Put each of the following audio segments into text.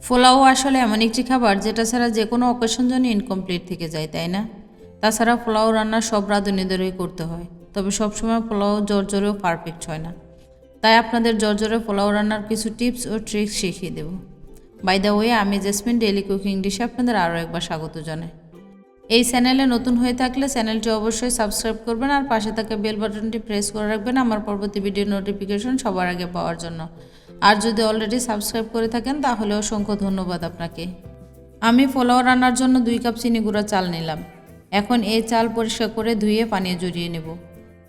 পোলাও আসলে এমন একটি খাবার যেটা ছাড়া যে কোনো অকেশন যেন ইনকমপ্লিট থেকে যায়, তাই না? তাছাড়া পোলাও রান্না সব রাঁধুনিদেরই করতে হয়, তবে সবসময় পোলাও জোরেও পারফেক্ট হয় না। তাই আপনাদের জোরে পোলাও রান্নার কিছু টিপস ও ট্রিক্স শিখিয়ে দেব। বাই দ্য ওয়ে, আমি জেসমিন ডেইলি কুকিং ডিশে আপনাদের আরও একবার স্বাগত জানাই। এই চ্যানেলে নতুন হয়ে থাকলে চ্যানেলটি অবশ্যই সাবস্ক্রাইব করবেন আর পাশে থাকা বেল বাটনটি প্রেস করে রাখবেন আমার পরবর্তী ভিডিও নোটিফিকেশন সবার আগে পাওয়ার জন্য। আর যদি অলরেডি সাবস্ক্রাইব করে থাকেন তাহলে অসংখ্য ধন্যবাদ আপনাকে। আমি পোলাও রান্নার জন্য 2 কাপ চিনি গুঁড়া চাল নিলাম। এখন এই চাল পরিষ্কার করে ধুয়ে পানি জড়িয়ে নেব।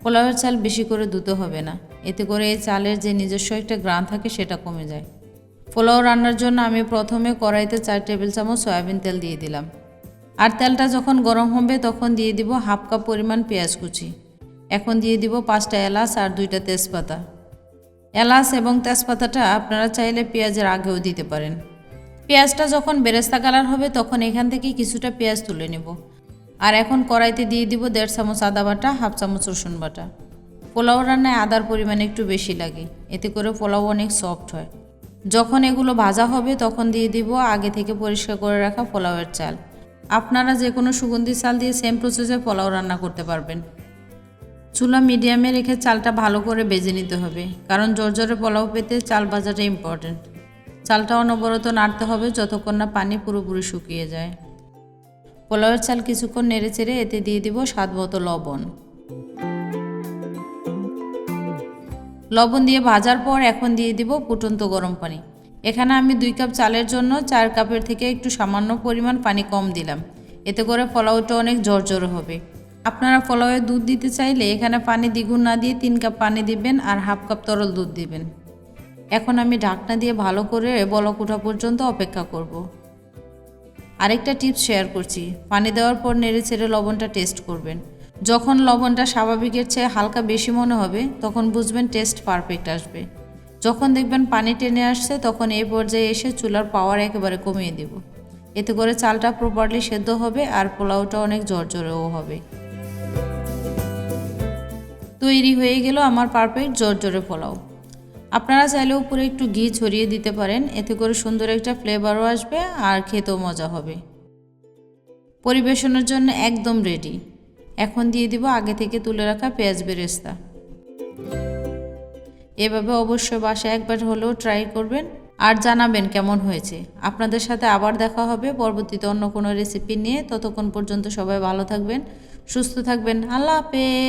পোলাওয়ের চাল বেশি করে ধুতে হবে না, এতে করে এই চালের যে নিজস্ব একটা গ্রান থাকে সেটা কমে যায়। পোলাও রান্নার জন্য আমি প্রথমে কড়াইতে 4 টেবিল চামচ সয়াবিন তেল দিয়ে দিলাম। আর তেলটা যখন গরম হবে তখন দিয়ে দিব হাফ কাপ পরিমাণ পেঁয়াজ কুচি। এখন দিয়ে দিব 5টা এলাচ আর 2টা তেজপাতা। এলাচ এবং তেজপাতাটা আপনারা চাইলে পেঁয়াজের আগেও দিতে পারেন। পেঁয়াজটা যখন বেরেস্তা কালার হবে তখন এখান থেকে কিছুটা পেঁয়াজ তুলে নেব। আর এখন কড়াইতে দিয়ে দিব 1.5 চামচ আদা বাটা, হাফ চামচ রসুন বাটা। পোলাও রান্নায় আদার পরিমাণ একটু বেশি লাগে, এতে করে পোলাও অনেক সফট হয়। যখন এগুলো ভাজা হবে তখন দিয়ে দিব আগে থেকে পরিষ্কার করে রাখা পোলাওয়ের চাল। আপনারা যে কোনো সুগন্ধি চাল দিয়ে সেম প্রসেসে পোলাও রান্না করতে পারবেন। চুলা মিডিয়ামে রেখে চালটা ভালো করে ভেজে নিতে হবে, কারণ জোরে পোলাও পেতে চাল ভাজাটা ইম্পর্টেন্ট। চালটা অনবরত নাড়তে হবে যতক্ষণ না পানি পুরোপুরি শুকিয়ে যায়। পোলাওয়ের চাল কিছুক্ষণ নেড়ে চেড়ে এতে দিয়ে দিব স্বাদ মতো লবণ। লবণ দিয়ে ভাজার পর এখন দিয়ে দিব ফুটন্ত গরম পানি। এখানে আমি 2 কাপ চালের জন্য 4 কাপের থেকে একটু সামান্য পরিমাণ পানি কম দিলাম, এতে করে পোলাওটা অনেক ঝরঝরে হবে। আপনারা পোলাওয়ে দুধ দিতে চাইলে এখানে পানি দ্বিগুণ না দিয়ে 3 কাপ পানি দিবেন আর হাফ কাপ তরল দুধ দিবেন। এখন আমি ঢাকনা দিয়ে ভালো করে বলক ওঠা পর্যন্ত অপেক্ষা করব। আরেকটা টিপস শেয়ার করছি, পানি দেওয়ার পর নেড়ে ছেড়ে লবণটা টেস্ট করবেন। যখন লবণটা স্বাভাবিকের চেয়ে হালকা বেশি মনে হবে তখন বুঝবেন টেস্ট পারফেক্ট আসবে। যখন দেখবেন পানি টেনে আসছে তখন এই পর্যায়ে এসে চুলার পাওয়ার একেবারে কমিয়ে দেব। এতে করে চালটা প্রপারলি সেদ্ধ হবে আর পোলাওটা অনেক ঝরঝরেও হবে। তৈরি হয়ে গেল আমার পারফেক্ট ঝরঝরে পোলাও। আপনারা চাইলে উপরে একটু ঘি ছড়িয়ে দিতে পারেন, এতে করে সুন্দর একটা ফ্লেভারও আসবে আর খেতেও মজা হবে। পরিবেশনের জন্য একদম রেডি। এখন দিয়ে দিব আগে থেকে তুলে রাখা পেঁয়াজ বেরেস্তা। এভাবে অবশ্যই বাসায় একবার হলেও ট্রাই করবেন আর জানাবেন কেমন হয়েছে। আপনাদের সাথে আবার দেখা হবে পরবর্তীতে অন্য কোনো রেসিপি নিয়ে। ততক্ষণ পর্যন্ত সবাই ভালো থাকবেন, সুস্থ থাকবেন। আল্লাহ হাফেজ।